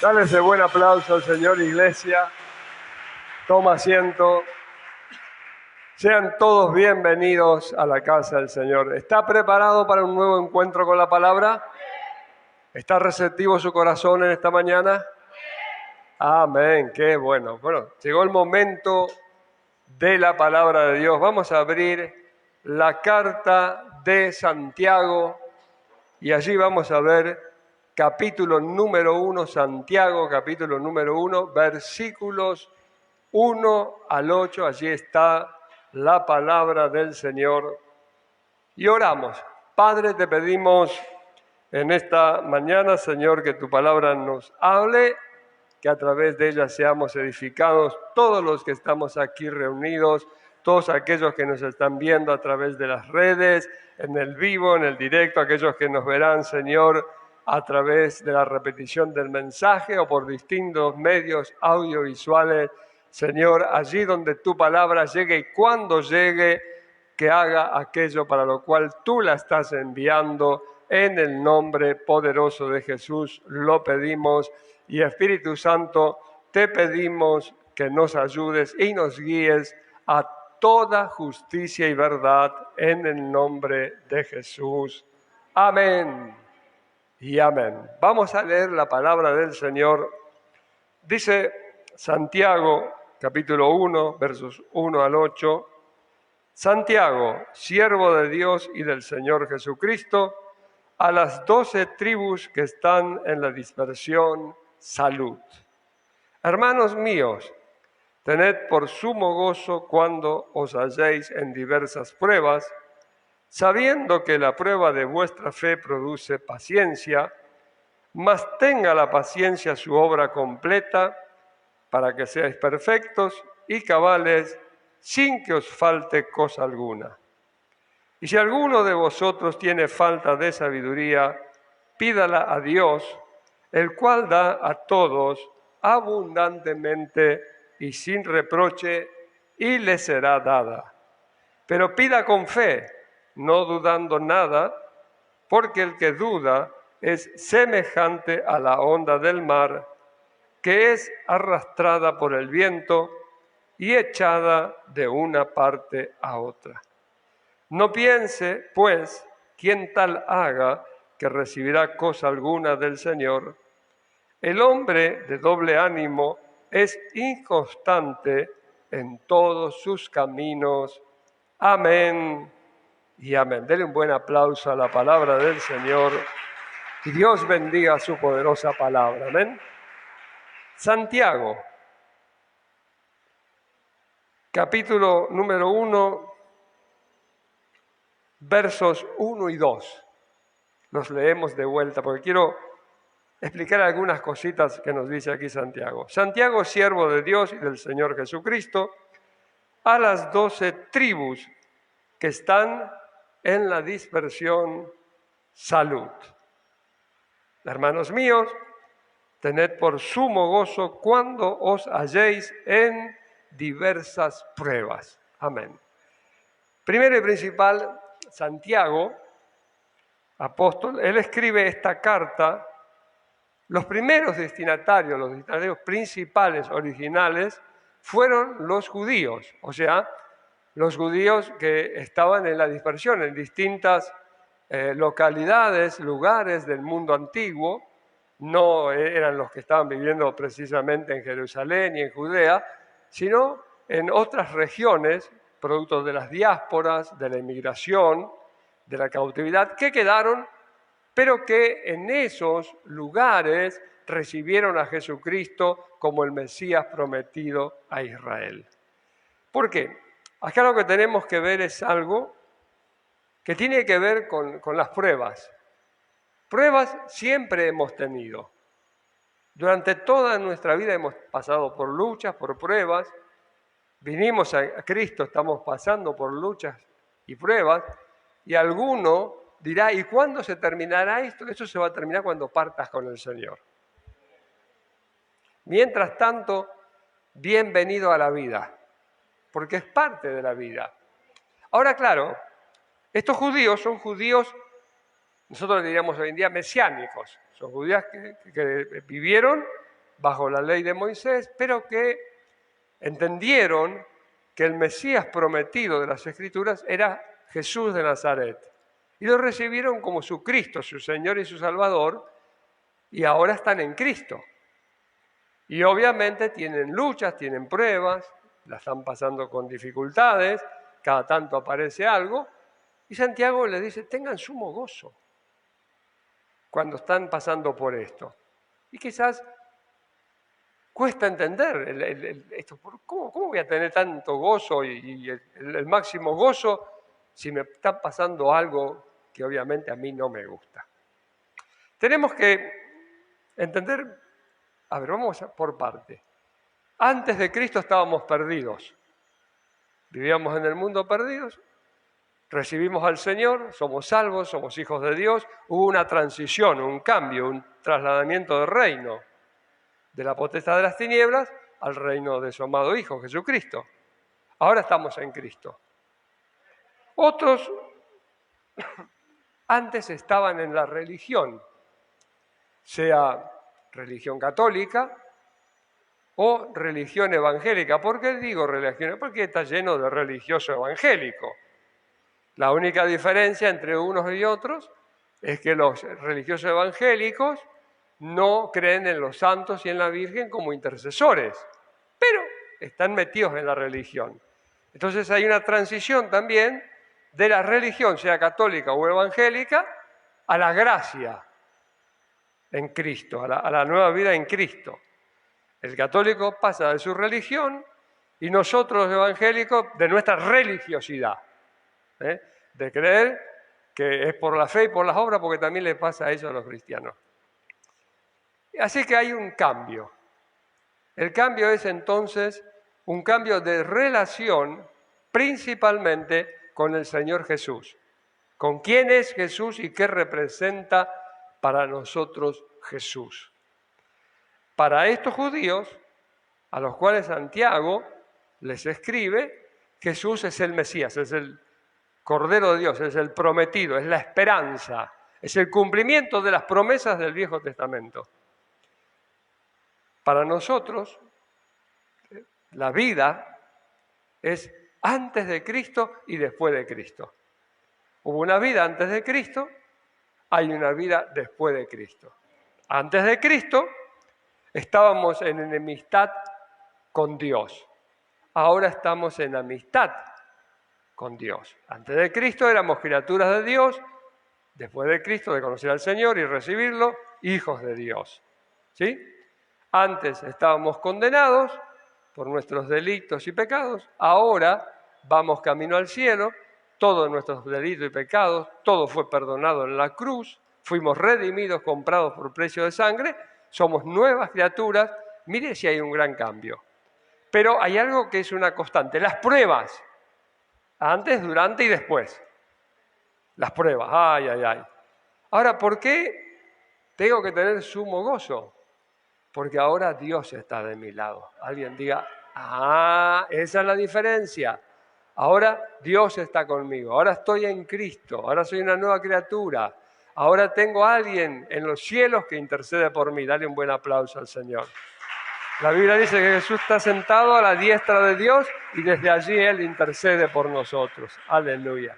Dale ese buen aplauso al Señor, iglesia. Toma asiento. Sean todos bienvenidos a la casa del Señor. ¿Está preparado para un nuevo encuentro con la palabra? ¿Está receptivo su corazón en esta mañana? Amén, qué bueno. Bueno, llegó el momento de la palabra de Dios. Vamos a abrir la carta de Santiago y allí vamos a ver capítulo número 1, Santiago, capítulo número 1, versículos 1 al 8. Allí está la palabra del Señor. Y oramos. Padre, te pedimos en esta mañana, Señor, que tu palabra nos hable, que a través de ella seamos edificados todos los que estamos aquí reunidos, todos aquellos que nos están viendo a través de las redes, en el vivo, en el directo, aquellos que nos verán, Señor, a través de la repetición del mensaje o por distintos medios audiovisuales. Señor, allí donde tu palabra llegue y cuando llegue, que haga aquello para lo cual tú la estás enviando. En el nombre poderoso de Jesús lo pedimos. Y Espíritu Santo, te pedimos que nos ayudes y nos guíes a toda justicia y verdad en el nombre de Jesús. Amén y amén. Vamos a leer la palabra del Señor. Dice Santiago, capítulo 1, versos 1 al 8. Santiago, siervo de Dios y del Señor Jesucristo, a las 12 tribus que están en la dispersión, salud. Hermanos míos, tened por sumo gozo cuando os halléis en diversas pruebas, sabiendo que la prueba de vuestra fe produce paciencia, mas tenga la paciencia su obra completa, para que seáis perfectos y cabales, sin que os falte cosa alguna. Y si alguno de vosotros tiene falta de sabiduría, pídala a Dios, el cual da a todos abundantemente y sin reproche, y le será dada. Pero pida con fe, no dudando nada, porque el que duda es semejante a la onda del mar, que es arrastrada por el viento y echada de una parte a otra. No piense, pues, quien tal haga, que recibirá cosa alguna del Señor. El hombre de doble ánimo es inconstante en todos sus caminos. Amén y amén. Denle un buen aplauso a la palabra del Señor. Y Dios bendiga su poderosa palabra. Amén. Santiago, capítulo número 1, versos 1 y 2. Los leemos de vuelta porque quiero explicar algunas cositas que nos dice aquí Santiago. Santiago, siervo de Dios y del Señor Jesucristo, a las 12 tribus que están en la dispersión, salud. Hermanos míos, tened por sumo gozo cuando os halléis en diversas pruebas. Amén. Primero y principal, Santiago, apóstol, él escribe esta carta. Los primeros destinatarios, los destinatarios principales, originales, fueron los judíos, o sea, los judíos que estaban en la dispersión, en distintas localidades, lugares del mundo antiguo. No eran los que estaban viviendo precisamente en Jerusalén y en Judea, sino en otras regiones, producto de las diásporas, de la inmigración, de la cautividad, que quedaron, pero que en esos lugares recibieron a Jesucristo como el Mesías prometido a Israel. ¿Por qué? Acá lo que tenemos que ver es algo que tiene que ver con las pruebas. Pruebas siempre hemos tenido. Durante toda nuestra vida hemos pasado por luchas, por pruebas. Vinimos a Cristo, estamos pasando por luchas y pruebas. Y alguno dirá, ¿y cuándo se terminará esto? Eso se va a terminar cuando partas con el Señor. Mientras tanto, bienvenido a la vida, porque es parte de la vida. Ahora, claro, estos judíos son judíos, nosotros diríamos hoy en día, mesiánicos. Son judíos que vivieron bajo la ley de Moisés, pero que entendieron que el Mesías prometido de las Escrituras era Jesús de Nazaret. Y lo recibieron como su Cristo, su Señor y su Salvador, y ahora están en Cristo. Y obviamente tienen luchas, tienen pruebas, la están pasando con dificultades, cada tanto aparece algo, y Santiago les dice, tengan sumo gozo cuando están pasando por esto. Y quizás cuesta entender esto. ¿Cómo voy a tener tanto gozo y el máximo gozo si me está pasando algo que obviamente a mí no me gusta? Tenemos que entender, a ver, vamos por parte. Antes de Cristo estábamos perdidos. Vivíamos en el mundo perdidos. Recibimos al Señor, somos salvos, somos hijos de Dios. Hubo una transición, un cambio, un trasladamiento de reino, de la potestad de las tinieblas al reino de su amado Hijo, Jesucristo. Ahora estamos en Cristo. Otros antes estaban en la religión, sea religión católica o religión evangélica. ¿Por qué digo religión? Porque está lleno de religioso evangélico. La única diferencia entre unos y otros es que los religiosos evangélicos no creen en los santos y en la Virgen como intercesores, pero están metidos en la religión. Entonces hay una transición también de la religión, sea católica o evangélica, a la gracia en Cristo, a la nueva vida en Cristo. El católico pasa de su religión y nosotros los evangélicos de nuestra religiosidad, de creer que es por la fe y por las obras, porque también le pasa a eso a los cristianos. Así que hay un cambio. El cambio es entonces un cambio de relación principalmente con el Señor Jesús. ¿Con quién es Jesús y qué representa para nosotros Jesús? Para estos judíos, a los cuales Santiago les escribe, Jesús es el Mesías, es el Cordero de Dios, es el prometido, es la esperanza, es el cumplimiento de las promesas del Viejo Testamento. Para nosotros, la vida es antes de Cristo y después de Cristo. Hubo una vida antes de Cristo, hay una vida después de Cristo. Antes de Cristo estábamos en enemistad con Dios. Ahora estamos en amistad con Dios. Antes de Cristo éramos criaturas de Dios, después de Cristo, de conocer al Señor y recibirlo, hijos de Dios. ¿Sí? Antes estábamos condenados por nuestros delitos y pecados, ahora vamos camino al cielo, todos nuestros delitos y pecados, todo fue perdonado en la cruz, fuimos redimidos, comprados por precio de sangre, somos nuevas criaturas. Mire si hay un gran cambio. Pero hay algo que es una constante, las pruebas, antes, durante y después. Las pruebas, ay, ay, ay. Ahora, ¿por qué tengo que tener sumo gozo? Porque ahora Dios está de mi lado. Alguien diga, esa es la diferencia. Ahora Dios está conmigo, ahora estoy en Cristo, ahora soy una nueva criatura. Ahora tengo a alguien en los cielos que intercede por mí. Dale un buen aplauso al Señor. La Biblia dice que Jesús está sentado a la diestra de Dios y desde allí Él intercede por nosotros. Aleluya.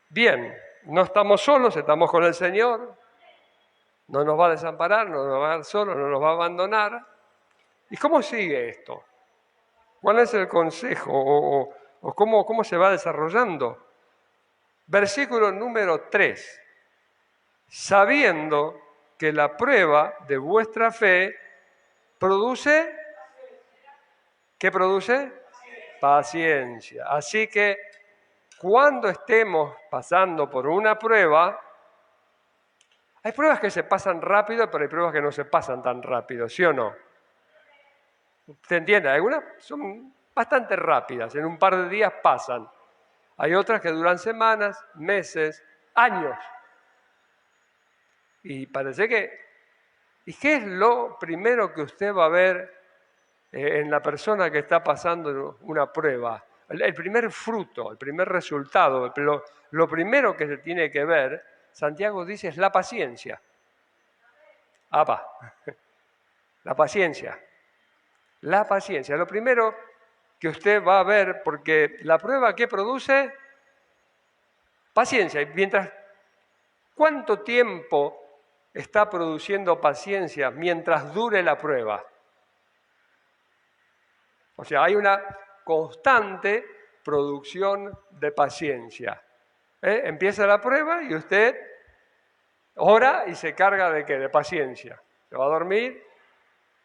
Bien, no estamos solos, estamos con el Señor. No nos va a desamparar, no nos va a dejar solos, no nos va a abandonar. ¿Y cómo sigue esto? ¿Cuál es el consejo o cómo se va desarrollando? Versículo número 3. Sabiendo que la prueba de vuestra fe produce, ¿qué produce? Paciencia. Así que cuando estemos pasando por una prueba, hay pruebas que se pasan rápido, pero hay pruebas que no se pasan tan rápido, ¿sí o no? ¿Se entiende? Algunas son bastante rápidas, en un par de días pasan. Hay otras que duran semanas, meses, años. Y parece que... ¿Y qué es lo primero que usted va a ver en la persona que está pasando una prueba? El primer fruto, el primer resultado, lo primero que se tiene que ver, Santiago dice, es la paciencia. ¡Apa! La paciencia. La paciencia. Lo primero que usted va a ver, porque la prueba que produce, paciencia. Y mientras, ¿cuánto tiempo está produciendo paciencia mientras dure la prueba? O sea, hay una constante producción de paciencia. Empieza la prueba y usted ora y se carga ¿de qué? De paciencia. Se va a dormir,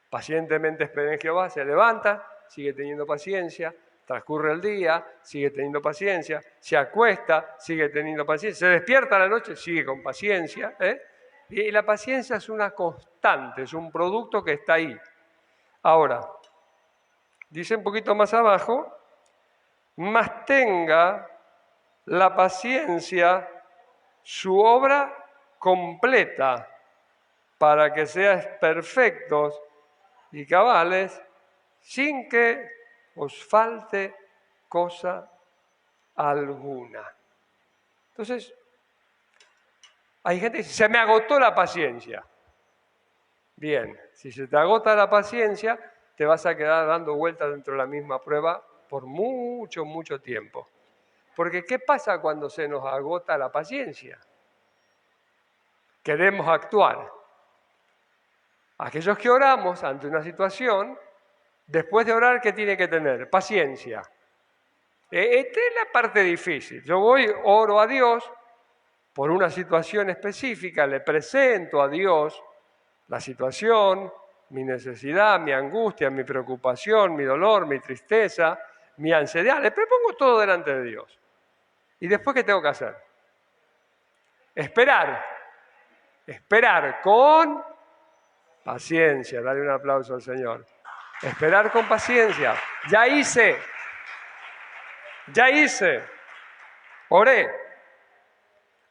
pacientemente espera en Jehová, se levanta, sigue teniendo paciencia, transcurre el día, sigue teniendo paciencia, se acuesta, sigue teniendo paciencia, se despierta a la noche, sigue con paciencia. Y la paciencia es una constante, es un producto que está ahí. Ahora, dice un poquito más abajo, mas tenga la paciencia su obra completa para que seáis perfectos y cabales sin que os falte cosa alguna. Entonces, hay gente que dice, se me agotó la paciencia. Bien, si se te agota la paciencia, te vas a quedar dando vueltas dentro de la misma prueba por mucho, mucho tiempo. Porque ¿qué pasa cuando se nos agota la paciencia? Queremos actuar. Aquellos que oramos ante una situación, después de orar, ¿qué tiene que tener? Paciencia. Esta es la parte difícil. Yo oro a Dios por una situación específica, le presento a Dios la situación, mi necesidad, mi angustia, mi preocupación, mi dolor, mi tristeza, mi ansiedad. Le propongo todo delante de Dios. ¿Y después qué tengo que hacer? Esperar. Esperar con paciencia. Dale un aplauso al Señor. Esperar con paciencia. Ya hice. Oré.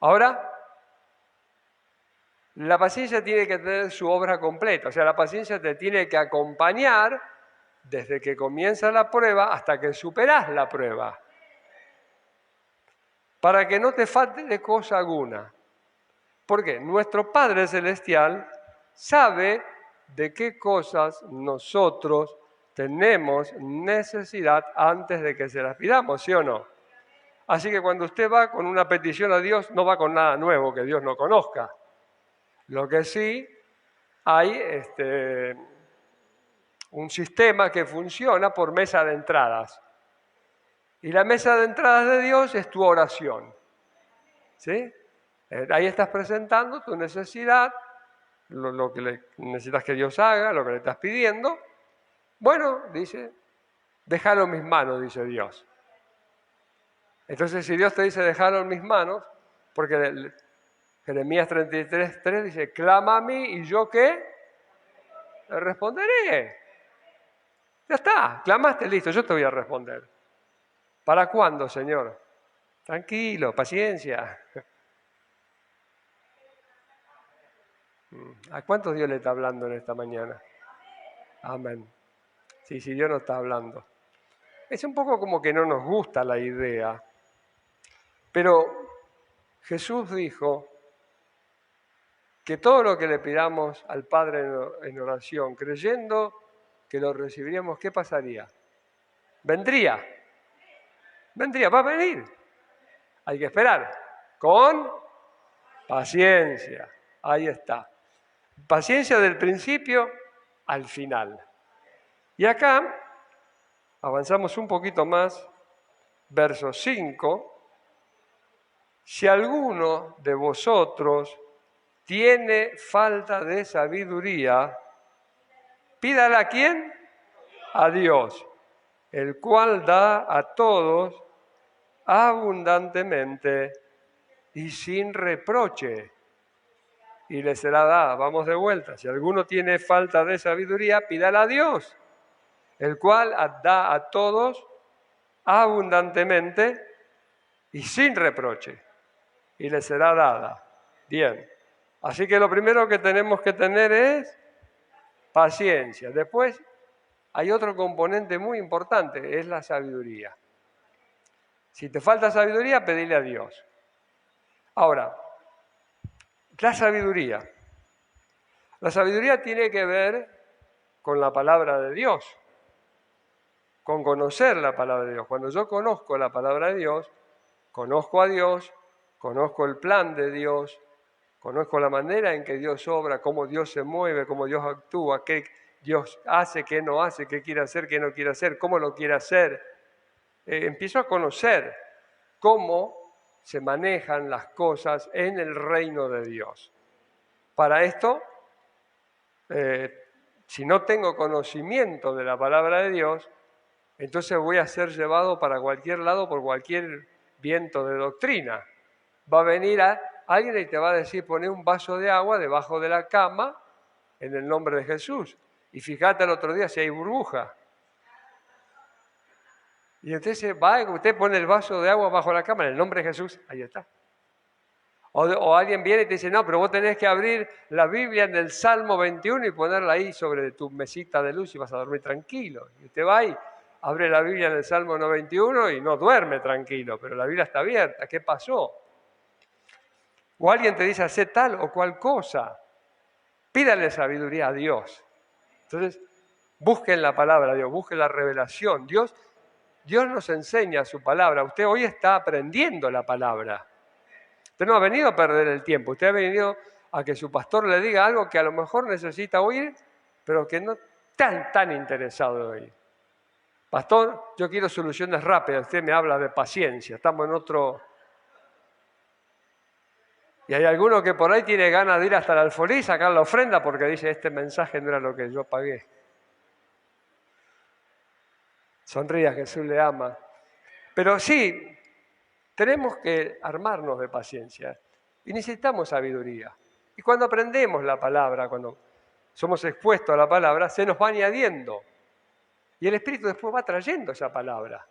Ahora, la paciencia tiene que tener su obra completa. O sea, la paciencia te tiene que acompañar desde que comienza la prueba hasta que superás la prueba. Para que no te falte de cosa alguna. Porque nuestro Padre Celestial sabe de qué cosas nosotros tenemos necesidad antes de que se las pidamos, ¿sí o no? Así que cuando usted va con una petición a Dios, no va con nada nuevo que Dios no conozca. Lo que sí hay un sistema que funciona por mesa de entradas. Y la mesa de entradas de Dios es tu oración. ¿Sí? Ahí estás presentando tu necesidad, lo que necesitas que Dios haga, lo que le estás pidiendo. Bueno, dice, déjalo en mis manos, dice Dios. Entonces, si Dios te dice, déjalo en mis manos, porque Jeremías 33:3 dice, clama a mí y yo ¿qué? Le responderé. Ya está, clamaste, listo, yo te voy a responder. ¿Para cuándo, Señor? Tranquilo, paciencia. ¿A cuántos Dios le está hablando en esta mañana? Amén. Sí, Dios nos está hablando. Es un poco como que no nos gusta la idea, pero Jesús dijo que todo lo que le pidamos al Padre en oración, creyendo que lo recibiríamos, ¿qué pasaría? Vendría, va a venir. Hay que esperar, con paciencia. Ahí está. Paciencia del principio al final. Y acá avanzamos un poquito más, verso 5. Si alguno de vosotros tiene falta de sabiduría, pídala a quién? A Dios, el cual da a todos abundantemente y sin reproche, y le será dada. Vamos de vuelta. Si alguno tiene falta de sabiduría, pídala a Dios, el cual da a todos abundantemente y sin reproche, y le será dada. Bien. Así que lo primero que tenemos que tener es paciencia. Después hay otro componente muy importante, es la sabiduría. Si te falta sabiduría, pedile a Dios. Ahora, la sabiduría. La sabiduría tiene que ver con la palabra de Dios, con conocer la palabra de Dios. Cuando yo conozco la palabra de Dios, conozco a Dios, conozco el plan de Dios, conozco la manera en que Dios obra, cómo Dios se mueve, cómo Dios actúa, qué Dios hace, qué no hace, qué quiere hacer, qué no quiere hacer, cómo lo quiere hacer. Empiezo a conocer cómo se manejan las cosas en el reino de Dios. Para esto, si no tengo conocimiento de la palabra de Dios, entonces voy a ser llevado para cualquier lado por cualquier viento de doctrina. Va a venir alguien y te va a decir, poné un vaso de agua debajo de la cama en el nombre de Jesús. Y fíjate el otro día si hay burbuja. Y entonces usted pone el vaso de agua bajo la cama en el nombre de Jesús, ahí está. O alguien viene y te dice, no, pero vos tenés que abrir la Biblia en el Salmo 21 y ponerla ahí sobre tu mesita de luz y vas a dormir tranquilo. Y usted va y abre la Biblia en el Salmo 91 y no duerme tranquilo, pero la Biblia está abierta. ¿Qué pasó? O alguien te dice, hacé tal o cual cosa. Pídale sabiduría a Dios. Entonces, busquen la palabra de Dios, busquen la revelación. Dios nos enseña su palabra. Usted hoy está aprendiendo la palabra. Usted no ha venido a perder el tiempo. Usted ha venido a que su pastor le diga algo que a lo mejor necesita oír, pero que no está tan interesado en oír. Pastor, yo quiero soluciones rápidas. Usted me habla de paciencia. Estamos en otro... Y hay alguno que por ahí tiene ganas de ir hasta el alfolí y sacar la ofrenda porque dice, este mensaje no era lo que yo pagué. Sonría, Jesús le ama. Pero sí, tenemos que armarnos de paciencia y necesitamos sabiduría. Y cuando aprendemos la palabra, cuando somos expuestos a la palabra, se nos va añadiendo. Y el Espíritu después va trayendo esa palabra.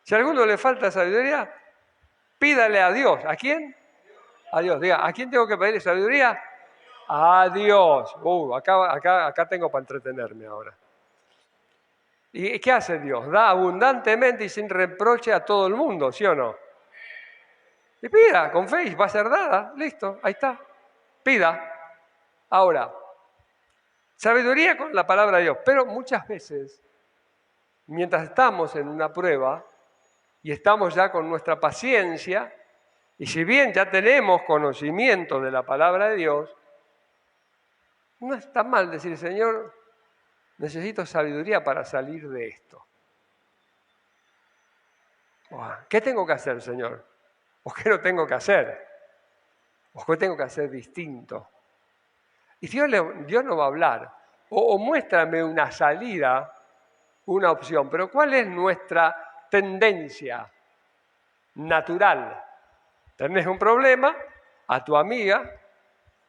Si a alguno le falta sabiduría, pídale a Dios. ¿A quién? A Dios. Diga, ¿a quién tengo que pedirle sabiduría? A Dios. Acá tengo para entretenerme ahora. ¿Y qué hace Dios? Da abundantemente y sin reproche a todo el mundo, ¿sí o no? Y pida, con fe, y va a ser dada. Listo, ahí está. Pida. Ahora, sabiduría con la palabra de Dios. Pero muchas veces, mientras estamos en una prueba y estamos ya con nuestra paciencia, y si bien ya tenemos conocimiento de la palabra de Dios, no está mal decir, Señor, necesito sabiduría para salir de esto. ¿Qué tengo que hacer, Señor? ¿O qué no tengo que hacer? ¿O qué tengo que hacer distinto? Y Dios no va a hablar. O muéstrame una salida, una opción. Pero ¿cuál es nuestra tendencia natural? Tenés un problema, a tu amiga,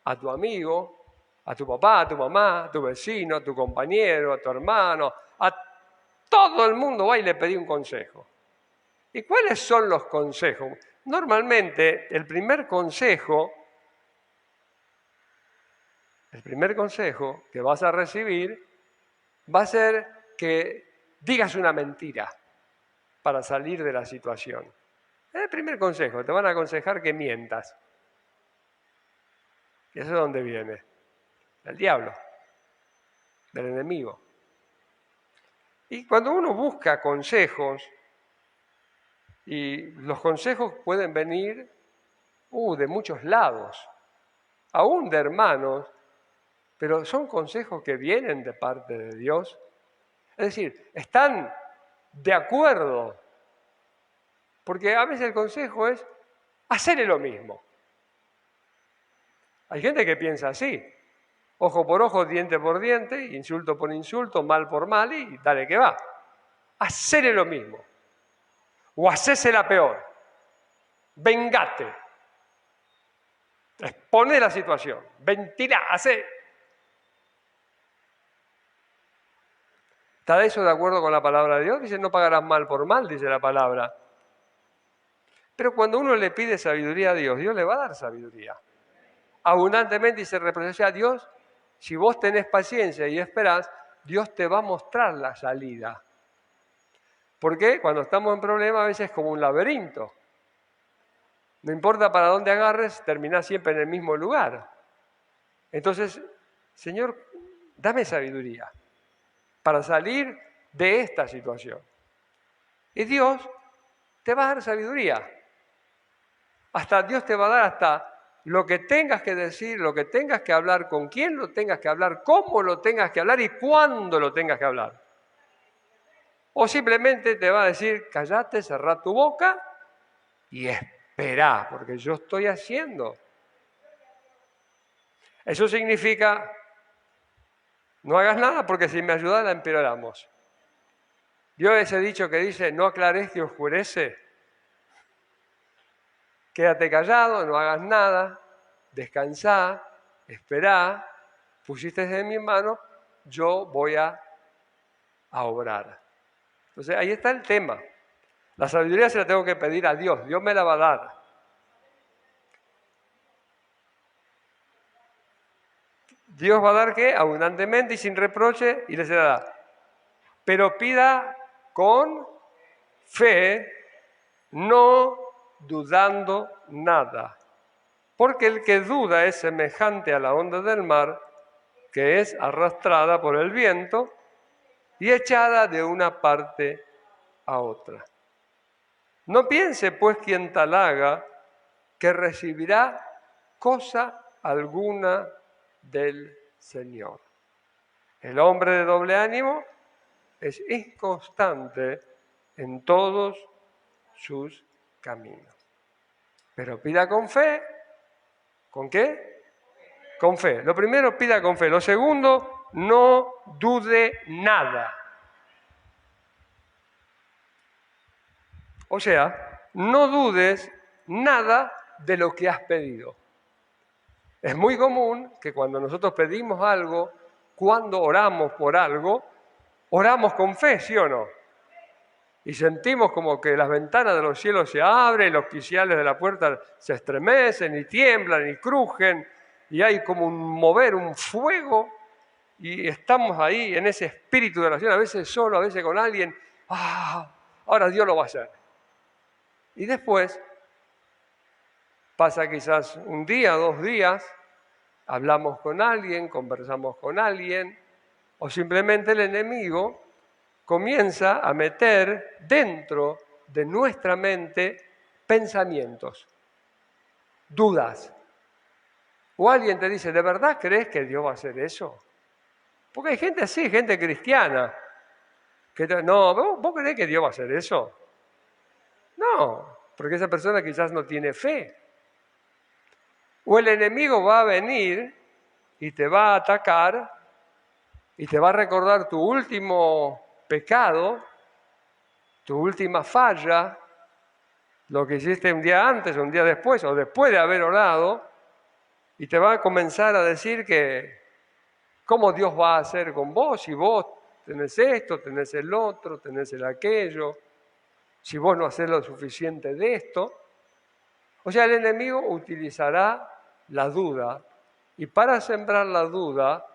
a tu amigo, a tu papá, a tu mamá, a tu vecino, a tu compañero, a tu hermano, a todo el mundo va y le pedí un consejo. ¿Y cuáles son los consejos? Normalmente el primer consejo que vas a recibir va a ser que digas una mentira para salir de la situación. Es el primer consejo, te van a aconsejar que mientas. ¿Y eso de dónde viene? Del diablo, del enemigo. Y cuando uno busca consejos, y los consejos pueden venir de muchos lados, aún de hermanos, pero son consejos que vienen de parte de Dios. Es decir, están de acuerdo, porque a veces el consejo es hacerle lo mismo. Hay gente que piensa así, ojo por ojo, diente por diente, insulto por insulto, mal por mal y dale que va. Hacerle lo mismo. O hacésela peor. Vengate. Expone la situación. Ventila, hace. ¿Está eso de acuerdo con la palabra de Dios? Dice, no pagarás mal por mal, dice la palabra. Pero cuando uno le pide sabiduría a Dios, Dios le va a dar sabiduría. Abundantemente y se reproduce a Dios. Si vos tenés paciencia y esperás, Dios te va a mostrar la salida. Porque cuando estamos en problemas a veces es como un laberinto. No importa para dónde agarres, terminás siempre en el mismo lugar. Entonces, Señor, dame sabiduría. para salir de esta situación. Y Dios te va a dar sabiduría. Hasta Dios te va a dar hasta lo que tengas que decir, lo que tengas que hablar, con quién lo tengas que hablar, cómo lo tengas que hablar y cuándo lo tengas que hablar. O simplemente te va a decir, callate, cerrá tu boca y esperá, porque yo estoy haciendo. Eso significa, no hagas nada porque si me ayudas la empeoramos. ¿Vio ese dicho que dice, no aclares que oscurece? Quédate callado, no hagas nada, descansá, esperá, pusiste en mi mano, yo voy a obrar. Entonces ahí está el tema. La sabiduría se la tengo que pedir a Dios, Dios me la va a dar. Dios va a dar ¿qué? Abundantemente y sin reproche y le será. Pero pida con fe, no dudando nada. Porque el que duda es semejante a la onda del mar, que es arrastrada por el viento y echada de una parte a otra. No piense pues quien tal haga que recibirá cosa alguna del Señor. El hombre de doble ánimo es inconstante en todos sus caminos. Pero pida con fe. ¿Con qué? Con fe. Lo primero, pida con fe. Lo segundo, no dude nada. O sea, no dudes nada de lo que has pedido. Es muy común que cuando nosotros pedimos algo, cuando oramos por algo, oramos con fe, ¿sí o no? Y sentimos como que las ventanas de los cielos se abren, los quiciales de la puerta se estremecen y tiemblan y crujen, y hay como un mover, un fuego, y estamos ahí en ese espíritu de oración, a veces solo, a veces con alguien. Ahora Dios lo va a hacer. Y después pasa quizás un día, 2 días, hablamos con alguien, conversamos con alguien, o simplemente el enemigo comienza a meter dentro de nuestra mente pensamientos, dudas. O alguien te dice, ¿de verdad crees que Dios va a hacer eso? Porque hay gente así, gente cristiana, que no, ¿vos creés que Dios va a hacer eso? No, porque esa persona quizás no tiene fe. O el enemigo va a venir y te va a atacar y te va a recordar tu último pecado, tu última falla, lo que hiciste un día antes o un día después o después de haber orado, y te va a comenzar a decir que cómo Dios va a hacer con vos si vos tenés esto, tenés el otro, tenés el aquello, si vos no hacés lo suficiente de esto. O sea, el enemigo utilizará la duda y para sembrar la duda,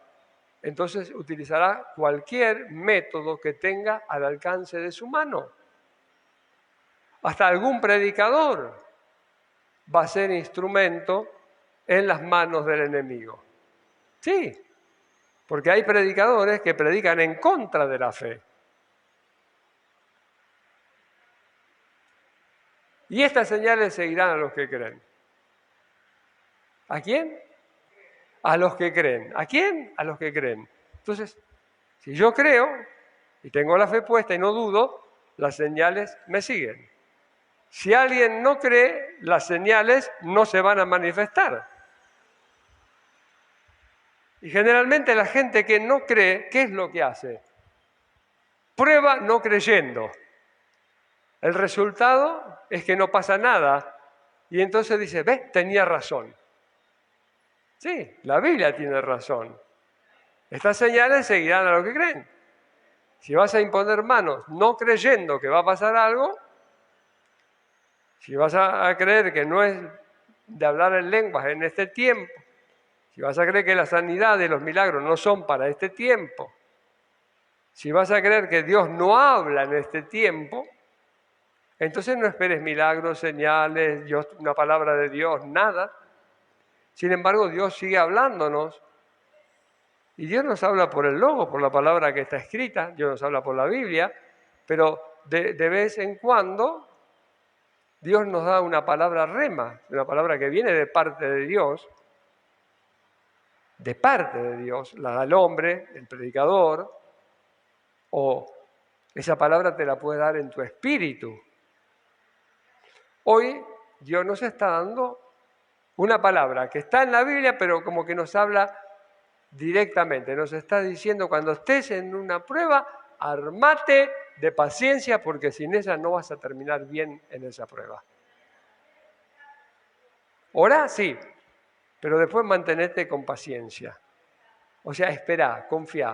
entonces utilizará cualquier método que tenga al alcance de su mano. Hasta algún predicador va a ser instrumento en las manos del enemigo. Sí, porque hay predicadores que predican en contra de la fe. Y estas señales seguirán a los que creen. ¿A quién? A los que creen. ¿A quién? A los que creen. Entonces, si yo creo y tengo la fe puesta y no dudo, las señales me siguen. Si alguien no cree, las señales no se van a manifestar. Y generalmente la gente que no cree, ¿qué es lo que hace? Prueba no creyendo. El resultado es que no pasa nada. Y entonces dice, ¿ves? Tenía razón. Sí, la Biblia tiene razón. Estas señales seguirán a los que creen. Si vas a imponer manos no creyendo que va a pasar algo, si vas a creer que no es de hablar en lenguas en este tiempo, si vas a creer que la sanidad y los milagros no son para este tiempo, si vas a creer que Dios no habla en este tiempo, entonces no esperes milagros, señales, una palabra de Dios, nada. Sin embargo, Dios sigue hablándonos Y Dios nos habla por el Logos, por la palabra que está escrita, Dios nos habla por la Biblia, pero de vez en cuando Dios nos da una palabra rema, una palabra que viene de parte de Dios, la da el hombre, el predicador, o esa palabra te la puede dar en tu espíritu. Hoy Dios nos está dando una palabra que está en la Biblia, pero como que nos habla directamente. Nos está diciendo, cuando estés en una prueba, armate de paciencia, porque sin ella no vas a terminar bien en esa prueba. Orá, sí, pero después mantenete con paciencia. O sea, espera, confía,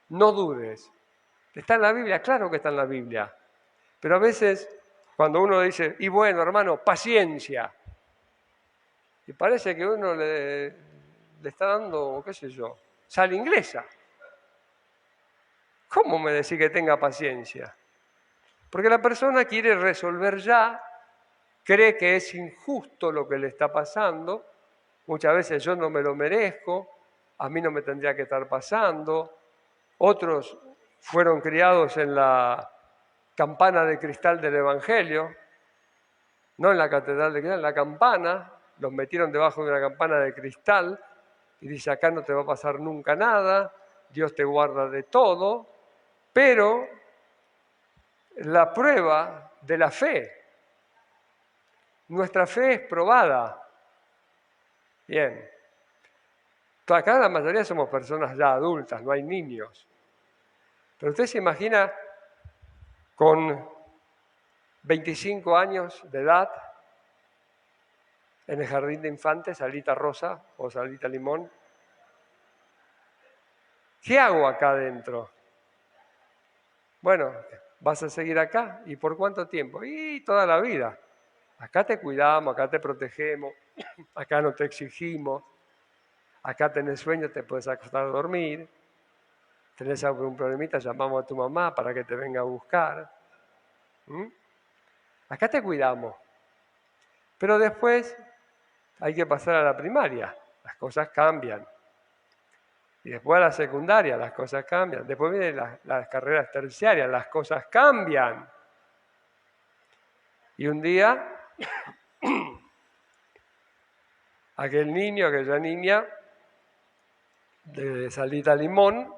no dudes. ¿Está en la Biblia? Claro que está en la Biblia. Pero a veces, cuando uno dice, y bueno, hermano, paciencia, y parece que uno le está dando, qué sé yo, sal inglesa. ¿Cómo me decís que tenga paciencia? Porque la persona quiere resolver ya, cree que es injusto lo que le está pasando, muchas veces yo no me lo merezco, a mí no me tendría que estar pasando, otros fueron criados en la campana de cristal del Evangelio, no en la catedral de cristal, en la campana, los metieron debajo de una campana de cristal y dice, acá no te va a pasar nunca nada, Dios te guarda de todo, pero la prueba de la fe, nuestra fe es probada. Bien, acá la mayoría somos personas ya adultas, no hay niños. Pero usted se imagina con 25 años de edad, en el jardín de infantes, salita rosa o salita limón. ¿Qué hago acá adentro? Bueno, vas a seguir acá. ¿Y por cuánto tiempo? Y toda la vida. Acá te cuidamos, acá te protegemos, acá no te exigimos, acá tenés sueño, te puedes acostar a dormir, tenés algún problemita, llamamos a tu mamá para que te venga a buscar. Acá te cuidamos. Pero después hay que pasar a la primaria, las cosas cambian. Y después a la secundaria, las cosas cambian. Después vienen las carreras terciarias, las cosas cambian. Y un día, aquel niño, aquella niña, de salita limón,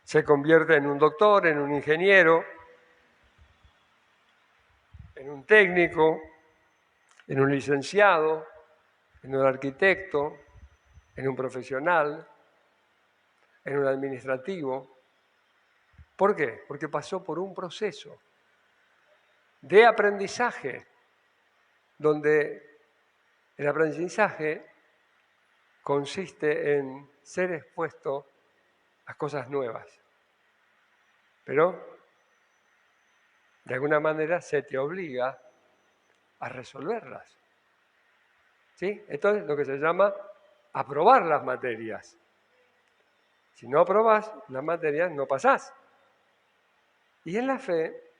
se convierte en un doctor, en un ingeniero, en un técnico, en un licenciado, en un arquitecto, en un profesional, en un administrativo. ¿Por qué? Porque pasó por un proceso de aprendizaje, donde el aprendizaje consiste en ser expuesto a cosas nuevas. Pero, de alguna manera, se te obliga a resolverlas. ¿Sí? Esto es lo que se llama aprobar las materias. Si no aprobás las materias, no pasás. Y en la fe,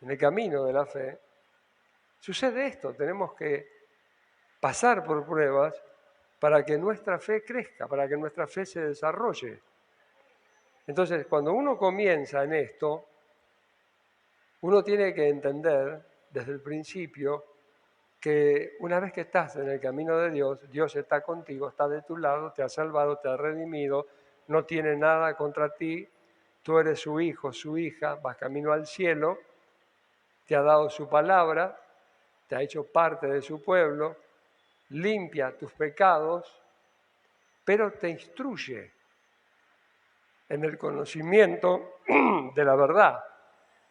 en el camino de la fe, sucede esto. Tenemos que pasar por pruebas para que nuestra fe crezca, para que nuestra fe se desarrolle. Entonces, cuando uno comienza en esto, uno tiene que entender desde el principio que una vez que estás en el camino de Dios, Dios está contigo, está de tu lado, te ha salvado, te ha redimido, no tiene nada contra ti, tú eres su hijo, su hija, vas camino al cielo, te ha dado su palabra, te ha hecho parte de su pueblo, limpia tus pecados, pero te instruye en el conocimiento de la verdad.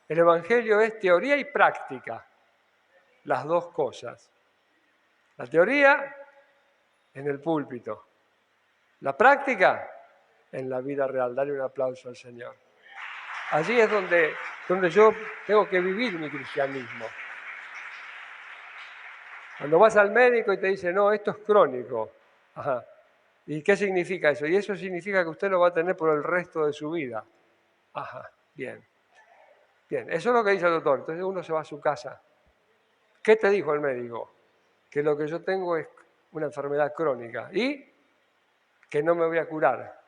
El Evangelio es teoría y práctica, las dos cosas. La teoría en el púlpito, la práctica en la vida real. Dale un aplauso al Señor. Allí es donde yo tengo que vivir mi cristianismo. Cuando vas al médico y te dice, no, esto es crónico. Ajá. ¿Y qué significa eso? Y eso significa que usted lo va a tener por el resto de su vida. Ajá, bien. Bien, eso es lo que dice el doctor. Entonces uno se va a su casa. ¿Qué te dijo el médico? Que lo que yo tengo es una enfermedad crónica y que no me voy a curar.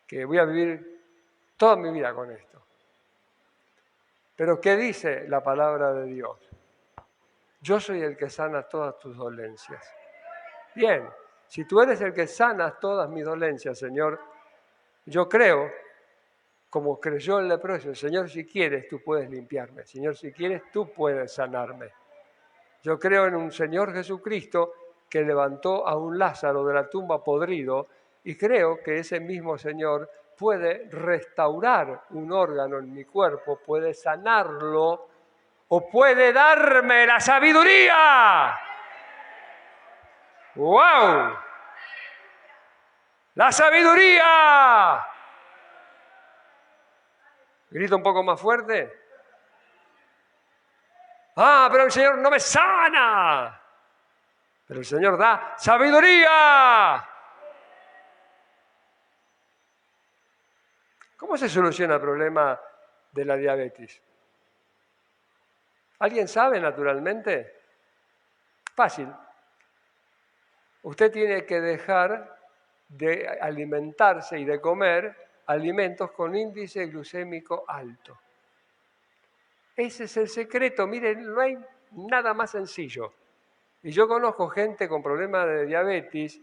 que voy a vivir toda mi vida con esto. Pero ¿qué dice la palabra de Dios? Yo soy el que sana todas tus dolencias. Bien, si tú eres el que sanas todas mis dolencias, Señor, yo creo, como creyó el leproso, Señor, si quieres, tú puedes limpiarme. Señor, si quieres, tú puedes sanarme. Yo creo en un Señor Jesucristo que levantó a un Lázaro de la tumba podrido y creo que ese mismo Señor puede restaurar un órgano en mi cuerpo, puede sanarlo o puede darme la sabiduría. ¡Wow! ¡La sabiduría! Grito un poco más fuerte. ¡Ah, pero el Señor no me sana! Pero el Señor da sabiduría. ¿Cómo se soluciona el problema de la diabetes? ¿Alguien sabe naturalmente? Fácil. Usted tiene que dejar de alimentarse y de comer alimentos con índice glucémico alto. Ese es el secreto. Miren, no hay nada más sencillo. Y yo conozco gente con problemas de diabetes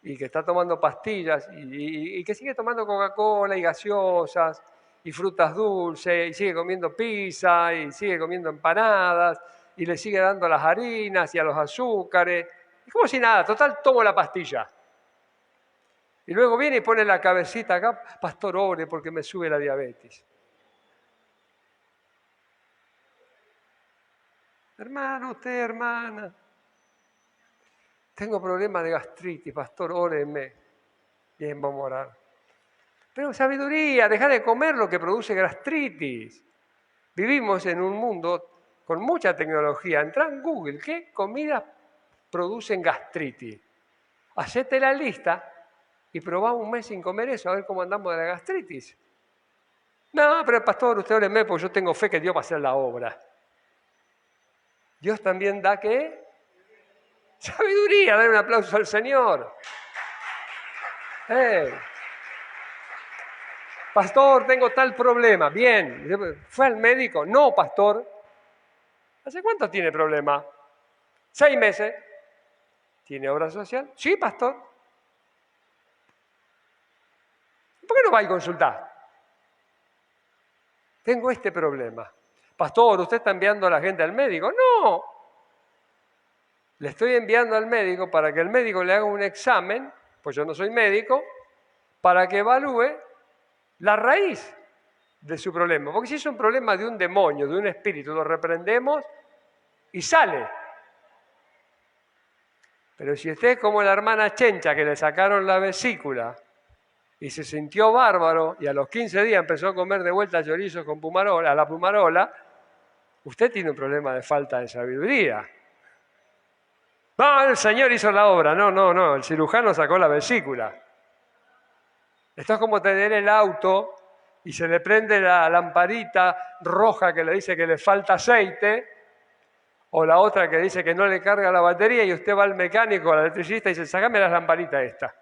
y que está tomando pastillas y que sigue tomando Coca-Cola y gaseosas y frutas dulces y sigue comiendo pizza y sigue comiendo empanadas y le sigue dando a las harinas y a los azúcares. Es como si nada, total, tomo la pastilla. Y luego viene y pone la cabecita acá, pastor, ore porque me sube la diabetes. Hermano, usted, hermana, tengo problemas de gastritis, pastor, óreme. Bien, vamos a orar. Pero sabiduría, deja de comer lo que produce gastritis. Vivimos en un mundo con mucha tecnología. Entra en Google, ¿qué comidas producen gastritis? Hacete la lista y probá un mes sin comer eso, a ver cómo andamos de la gastritis. No, pero pastor, usted óreme porque yo tengo fe que Dios va a hacer la obra. Dios también da, ¿qué? Sabiduría, dar un aplauso al Señor. Pastor, tengo tal problema. Bien. ¿Fue al médico? No, pastor. ¿Hace cuánto tiene problema? 6 meses. ¿Tiene obra social? Sí, pastor. ¿Por qué no va a consultar? Tengo este problema. Pastor, ¿usted está enviando a la gente al médico? No. Le estoy enviando al médico para que el médico le haga un examen, pues yo no soy médico, para que evalúe la raíz de su problema. Porque si es un problema de un demonio, de un espíritu, lo reprendemos y sale. Pero si usted es como la hermana Chencha, que le sacaron la vesícula y se sintió bárbaro y a los 15 días empezó a comer de vuelta chorizo con pumarola, a la pumarola, usted tiene un problema de falta de sabiduría. No, el Señor hizo la obra. No, el cirujano sacó la vesícula. Esto es como tener el auto y se le prende la lamparita roja que le dice que le falta aceite, o la otra que dice que no le carga la batería y usted va al mecánico, al electricista y dice, sácame la lamparita esta.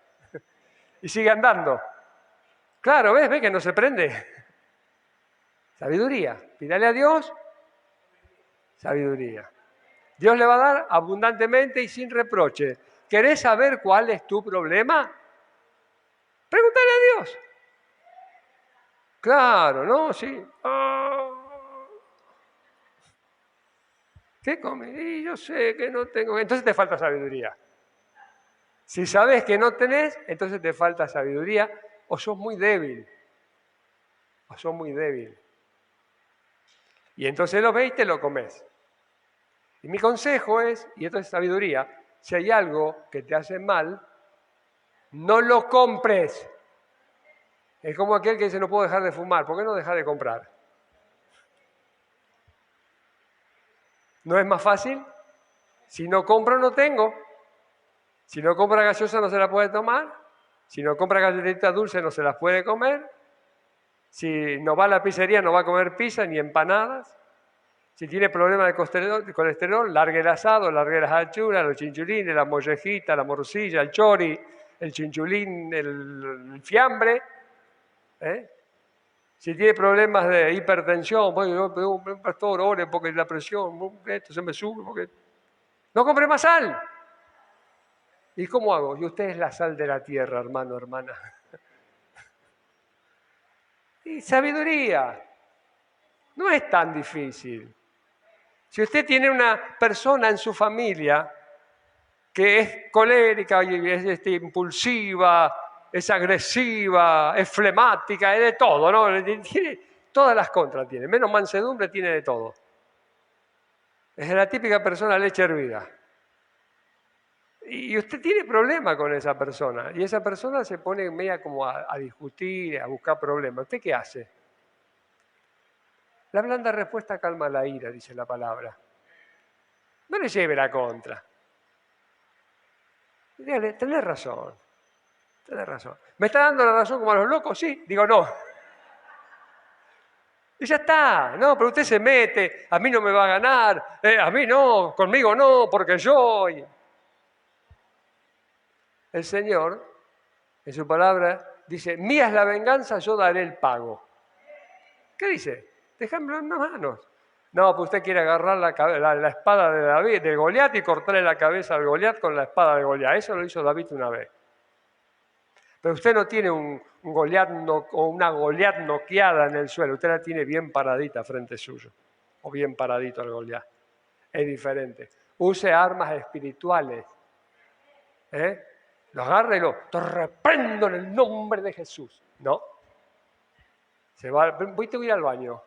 Y sigue andando. Claro, ¿ves que no se prende? Sabiduría. Pídale a Dios sabiduría. Dios le va a dar abundantemente y sin reproche. ¿Querés saber cuál es tu problema? Pregúntale a Dios. Claro, ¿no? Sí. ¿Qué comes? Y yo sé que no tengo. Entonces te falta sabiduría. Si sabes que no tenés, entonces te falta sabiduría o sos muy débil. O sos muy débil. Y entonces lo ves y te lo comes. Y mi consejo es, y esto es sabiduría, si hay algo que te hace mal, no lo compres. Es como aquel que dice, no puedo dejar de fumar. ¿Por qué no dejar de comprar? ¿No es más fácil? Si no compro, no tengo. Si no compra gaseosa, no se la puede tomar. Si no compra galletitas dulces, no se las puede comer. Si no va a la pizzería, no va a comer pizza ni empanadas. Si tiene problemas de colesterol, largue el asado, largue las achuras, los chinchulines, la mollejita, la morcilla, el chori, el chinchulín, el fiambre. ¿Eh? Si tiene problemas de hipertensión, pues yo pedí un pastor, ore porque la presión, esto se me sube, porque no compre más sal. ¿Y cómo hago? Y usted es la sal de la tierra, hermano, hermana. Y sabiduría. No es tan difícil. Si usted tiene una persona en su familia que es colérica y es impulsiva, es agresiva, es flemática, es de todo, ¿no? Tiene todas las contras, tiene. Menos mansedumbre, tiene de todo. Es la típica persona leche hervida. Y usted tiene problema con esa persona. Y esa persona se pone media como a discutir, a buscar problemas. ¿Usted qué hace? La blanda respuesta calma la ira, dice la palabra. No le lleve la contra. Dígale, tenés razón. Tenés razón. ¿Me está dando la razón como a los locos? Sí. Digo, no. Y ya está. No, pero usted se mete. A mí no me va a ganar. A mí no. Conmigo no, porque yo... El Señor, en su palabra, dice, mía es la venganza, yo daré el pago. ¿Qué dice? Déjamelo en las manos. No, pues usted quiere agarrar la espada de David, de Goliat, y cortarle la cabeza al Goliat con la espada de Goliat. Eso lo hizo David una vez. Pero usted no tiene un Goliat o una Goliat noqueada en el suelo. Usted la tiene bien paradita frente suyo. O bien paradito el Goliat. Es diferente. Use armas espirituales. Lo agarra y te reprendo en el nombre de Jesús. No. Se va, voy a ir al baño.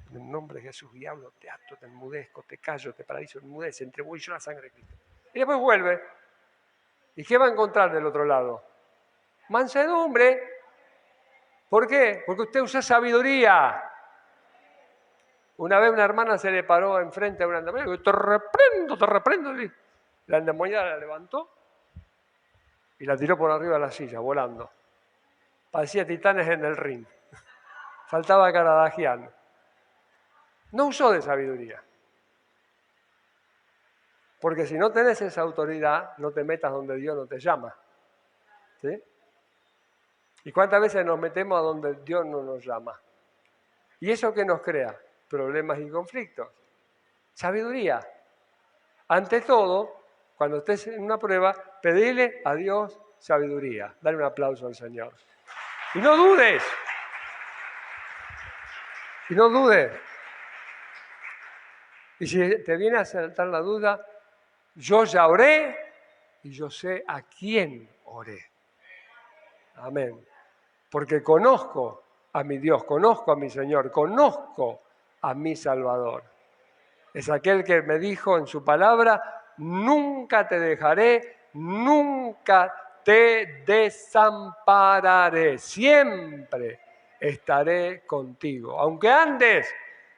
En el nombre de Jesús, diablo, te ato, te enmudezco, te callo, te paralizo, enmudece, entre vos y yo la sangre de Cristo. Y después vuelve. ¿Y qué va a encontrar del otro lado? Mansedumbre. ¿Por qué? Porque usted usa sabiduría. Una vez una hermana se le paró enfrente a una endemoniada y dijo, te reprendo. La endemoniada la levantó y la tiró por arriba de la silla, volando. Parecía Titanes en el ring. Faltaba Caradagian. No usó de sabiduría. Porque si no tenés esa autoridad, no te metas donde Dios no te llama. ¿Sí? ¿Y cuántas veces nos metemos a donde Dios no nos llama? ¿Y eso qué nos crea? Problemas y conflictos. Sabiduría. Ante todo, cuando estés en una prueba, pedile a Dios sabiduría. Dale un aplauso al Señor. Y no dudes. Y no dudes. Y si te viene a saltar la duda, yo ya oré y yo sé a quién oré. Amén. Porque conozco a mi Dios, conozco a mi Señor, conozco a mi Salvador. Es aquel que me dijo en su palabra, nunca te dejaré, nunca te desampararé, siempre estaré contigo. Aunque andes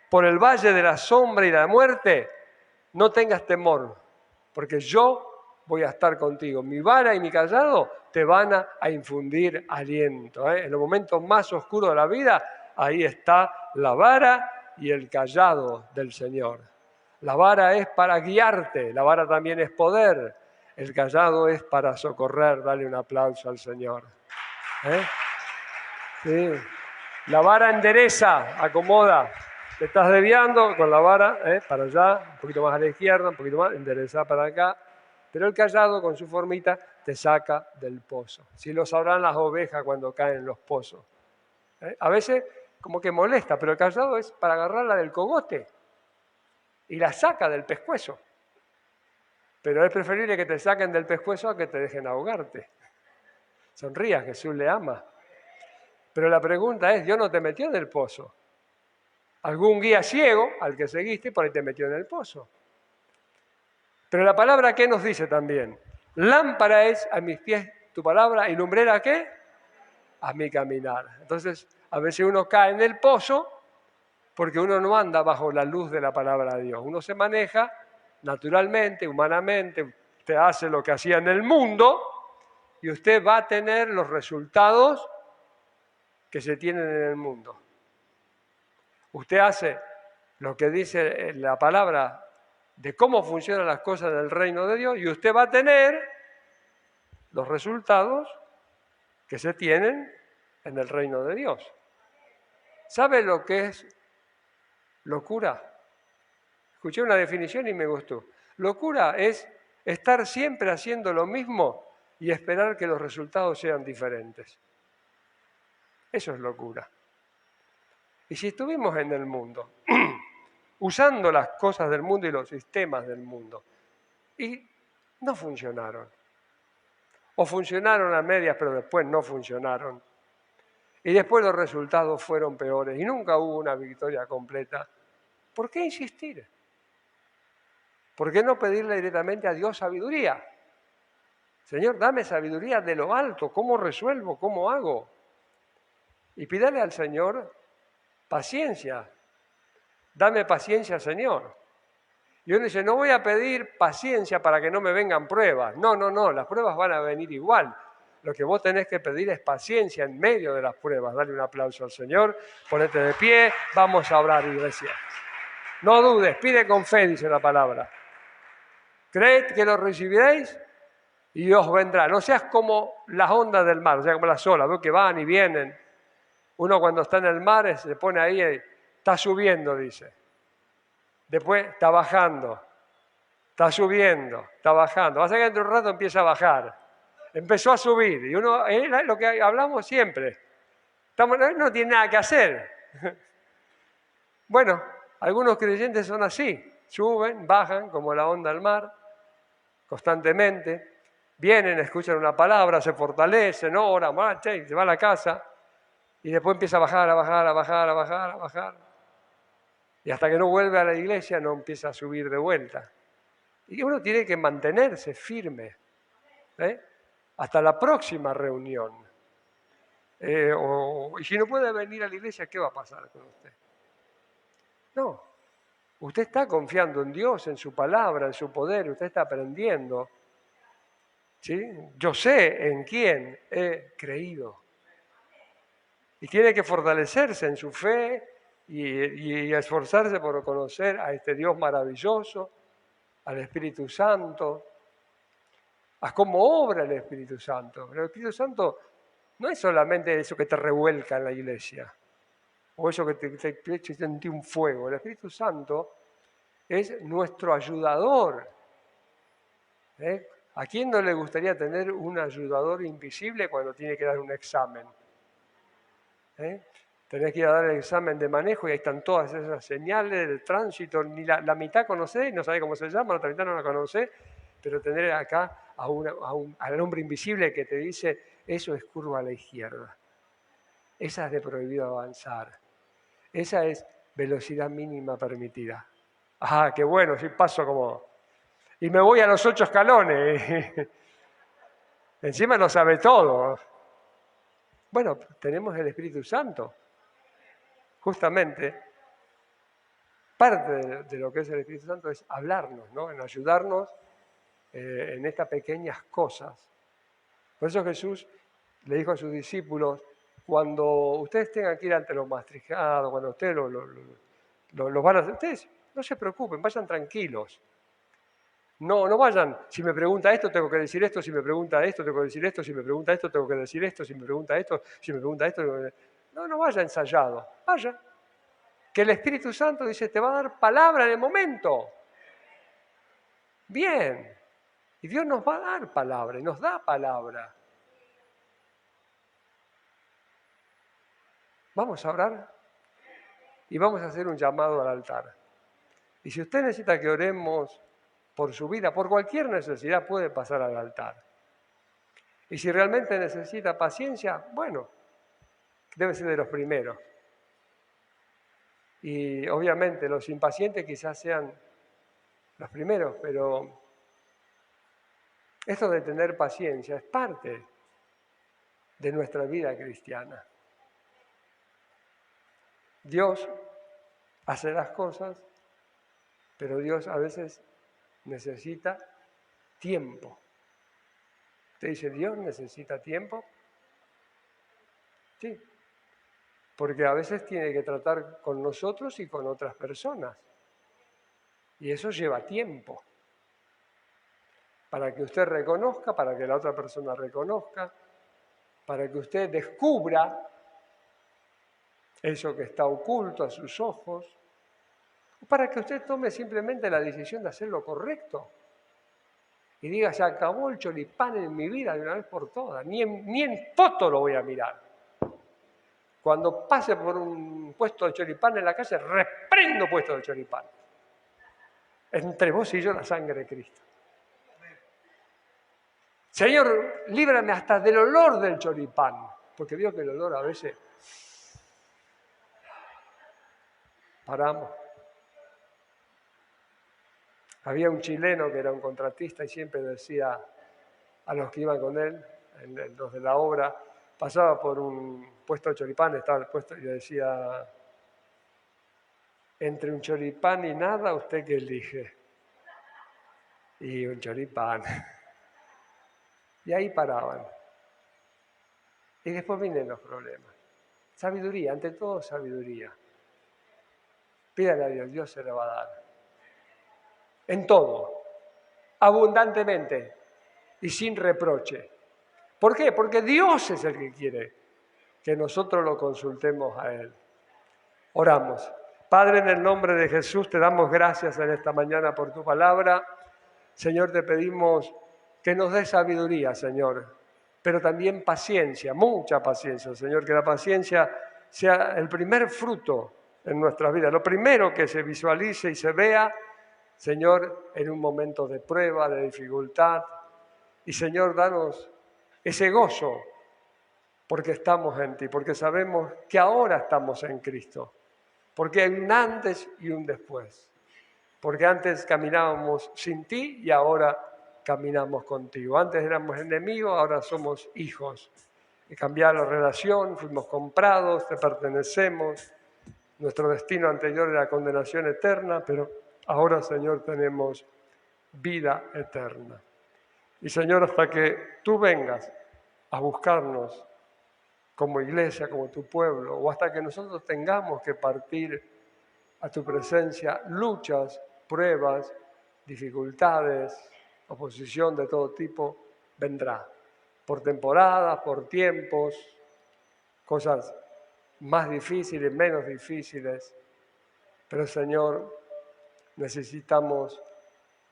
por el valle de la sombra y la muerte, no tengas temor, porque yo voy a estar contigo. Mi vara y mi callado te van a infundir aliento. En los momentos más oscuros de la vida, ahí está la vara y el callado del Señor. La vara es para guiarte, la vara también es poder. El callado es para socorrer. Dale un aplauso al Señor. Sí. La vara endereza, acomoda. Te estás desviando con la vara para allá, un poquito más a la izquierda, un poquito más, endereza para acá. Pero el callado con su formita te saca del pozo. Si lo sabrán las ovejas cuando caen en los pozos. A veces como que molesta, pero el callado es para agarrarla del cogote y la saca del pescuezo. Pero es preferible que te saquen del pescuezo a que te dejen ahogarte. Sonría, Jesús le ama. Pero la pregunta es, Dios no te metió en el pozo. Algún guía ciego al que seguiste por ahí te metió en el pozo. Pero la palabra, ¿qué nos dice también? Lámpara es a mis pies tu palabra y lumbrera, ¿qué? A mi caminar. Entonces, a veces uno cae en el pozo porque uno no anda bajo la luz de la palabra de Dios. Uno se maneja naturalmente, humanamente, usted hace lo que hacía en el mundo y usted va a tener los resultados que se tienen en el mundo. Usted hace lo que dice la palabra de cómo funcionan las cosas del reino de Dios y usted va a tener los resultados que se tienen en el reino de Dios. ¿Sabe lo que es locura? Escuché una definición y me gustó. Locura es estar siempre haciendo lo mismo y esperar que los resultados sean diferentes. Eso es locura. Y si estuvimos en el mundo, usando las cosas del mundo y los sistemas del mundo, y no funcionaron, o funcionaron a medias pero después no funcionaron, y después los resultados fueron peores y nunca hubo una victoria completa, ¿por qué insistir? ¿Por qué no pedirle directamente a Dios sabiduría? Señor, dame sabiduría de lo alto, ¿cómo resuelvo? ¿Cómo hago? Y pídale al Señor paciencia. Dame paciencia, Señor. Y uno dice, no voy a pedir paciencia para que no me vengan pruebas. No, las pruebas van a venir igual. Lo que vos tenés que pedir es paciencia en medio de las pruebas. Dale un aplauso al Señor, ponete de pie, vamos a orar, iglesia. No dudes, pide con fe, dice la palabra. Creed que lo recibiréis y os vendrá. No seas como las ondas del mar, o sea, como las olas, veo que van y vienen. Uno cuando está en el mar se pone ahí, está subiendo, dice. Después está bajando, está subiendo, está bajando. Va a ser que dentro de un rato empieza a bajar. Empezó a subir y uno, es lo que hablamos siempre. No tiene nada que hacer. Bueno, algunos creyentes son así. Suben, bajan como la onda del mar, constantemente. Vienen, escuchan una palabra, se fortalecen, oran, marchan, se va a la casa. Y después empieza a bajar, a bajar, a bajar, a bajar, a bajar. Y hasta que no vuelve a la iglesia no empieza a subir de vuelta. Y uno tiene que mantenerse firme. Hasta la próxima reunión. Y si no puede venir a la iglesia, ¿qué va a pasar con usted? No. Usted está confiando en Dios, en su palabra, en su poder. Usted está aprendiendo. ¿Sí? Yo sé en quién he creído. Y tiene que fortalecerse en su fe y esforzarse por conocer a este Dios maravilloso, al Espíritu Santo, a cómo obra el Espíritu Santo. El Espíritu Santo no es solamente eso que te revuelca en la iglesia, o eso que te echa en ti un fuego. El Espíritu Santo es nuestro ayudador. ¿A quién no le gustaría tener un ayudador invisible cuando tiene que dar un examen? Tenés que ir a dar el examen de manejo y ahí están todas esas señales del tránsito, ni la mitad conocés, no sabés cómo se llama, la otra mitad no la conocés, pero tener acá al hombre invisible que te dice, eso es curva a la izquierda, esa es de prohibido avanzar, esa es velocidad mínima permitida. Ah, qué bueno, si paso como... Y me voy a los 8 escalones, encima lo sabe todo. Bueno, tenemos el Espíritu Santo. Justamente, parte de lo que es el Espíritu Santo es hablarnos, ¿no? En ayudarnos en estas pequeñas cosas. Por eso Jesús le dijo a sus discípulos, cuando ustedes tengan que ir ante los matrijados, cuando ustedes los van a hacer, ustedes no se preocupen, vayan tranquilos. No vayan, si me pregunta esto, tengo que decir esto, si me pregunta esto, tengo que decir esto, si me pregunta esto, tengo que decir esto, si me pregunta esto, si me pregunta esto, no vaya ensayado, vaya. Que el Espíritu Santo dice, te va a dar palabra en el momento. Bien. Y Dios nos va a dar palabra, y nos da palabra. Vamos a orar y vamos a hacer un llamado al altar. Y si usted necesita que oremos por su vida, por cualquier necesidad, puede pasar al altar. Y si realmente necesita paciencia, bueno, debe ser de los primeros. Y obviamente los impacientes quizás sean los primeros, pero esto de tener paciencia es parte de nuestra vida cristiana. Dios hace las cosas, pero Dios a veces necesita tiempo. ¿Usted dice, Dios necesita tiempo? Sí, porque a veces tiene que tratar con nosotros y con otras personas. Y eso lleva tiempo. Para que usted reconozca, para que la otra persona reconozca, para que usted descubra eso que está oculto a sus ojos, para que usted tome simplemente la decisión de hacer lo correcto y diga, se acabó el choripán en mi vida de una vez por todas, ni en foto lo voy a mirar. Cuando pase por un puesto de choripán en la calle, reprendo puesto de choripán. Entre vos y yo la sangre de Cristo. Señor, líbrame hasta del olor del choripán, porque veo que el olor a veces paramos. Había un chileno que era un contratista y siempre decía a los que iban con él, los de la obra, pasaba por un puesto de choripán, estaba el puesto y le decía, entre un choripán y nada, ¿usted qué elige? Y un choripán. Y ahí paraban. Y después vienen los problemas. Sabiduría, ante todo sabiduría. Pídale a Dios, Dios se le va a dar. En todo, abundantemente y sin reproche. ¿Por qué? Porque Dios es el que quiere que nosotros lo consultemos a Él. Oramos. Padre, en el nombre de Jesús, te damos gracias en esta mañana por tu palabra. Señor, te pedimos que nos des sabiduría, Señor, pero también paciencia, mucha paciencia, Señor, que la paciencia sea el primer fruto en nuestras vidas, lo primero que se visualice y se vea, Señor, en un momento de prueba, de dificultad. Y, Señor, danos ese gozo porque estamos en ti, porque sabemos que ahora estamos en Cristo, porque hay un antes y un después, porque antes caminábamos sin ti y ahora caminamos contigo. Antes éramos enemigos, ahora somos hijos. Y cambiar la relación, fuimos comprados, te pertenecemos. Nuestro destino anterior era condenación eterna, pero ahora, Señor, tenemos vida eterna. Y, Señor, hasta que tú vengas a buscarnos como iglesia, como tu pueblo, o hasta que nosotros tengamos que partir a tu presencia, luchas, pruebas, dificultades, oposición de todo tipo, vendrá. Por temporadas, por tiempos, cosas más difíciles, menos difíciles. Pero, Señor, necesitamos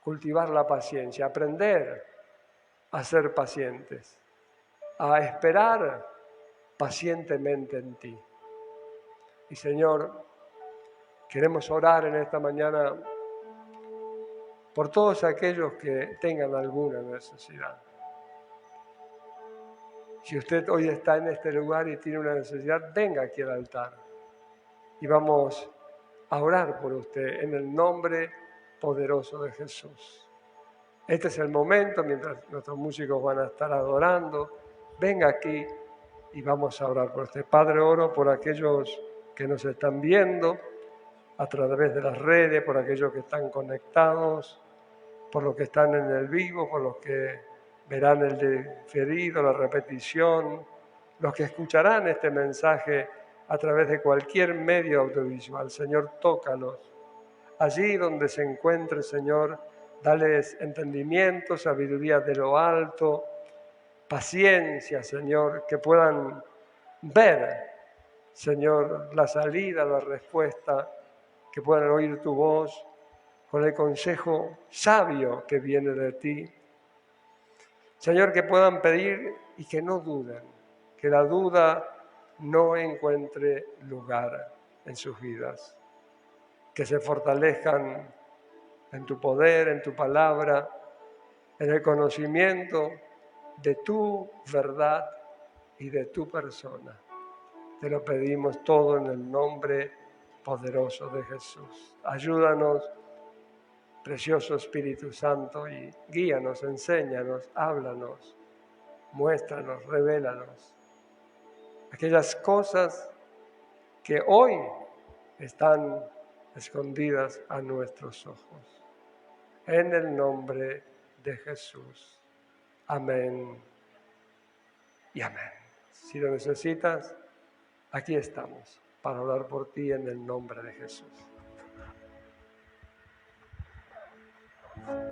cultivar la paciencia, aprender a ser pacientes, a esperar pacientemente en ti. Y, Señor, queremos orar en esta mañana por todos aquellos que tengan alguna necesidad. Si usted hoy está en este lugar y tiene una necesidad, venga aquí al altar y vamos a orar por usted en el nombre poderoso de Jesús. Este es el momento, mientras nuestros músicos van a estar adorando, venga aquí y vamos a orar por usted. Padre, oro por aquellos que nos están viendo a través de las redes, por aquellos que están conectados, por los que están en el vivo, por los que verán el diferido, la repetición, los que escucharán este mensaje a través de cualquier medio audiovisual. Señor, tócalos. Allí donde se encuentre, Señor, dales entendimiento, sabiduría de lo alto, paciencia, Señor, que puedan ver, Señor, la salida, la respuesta, que puedan oír tu voz con el consejo sabio que viene de ti. Señor, que puedan pedir y que no duden, que la duda no encuentre lugar en sus vidas, que se fortalezcan en tu poder, en tu palabra, en el conocimiento de tu verdad y de tu persona. Te lo pedimos todo en el nombre poderoso de Jesús. Ayúdanos, precioso Espíritu Santo, y guíanos, enséñanos, háblanos, muéstranos, revélanos aquellas cosas que hoy están escondidas a nuestros ojos. En el nombre de Jesús. Amén y amén. Si lo necesitas, aquí estamos para orar por ti en el nombre de Jesús.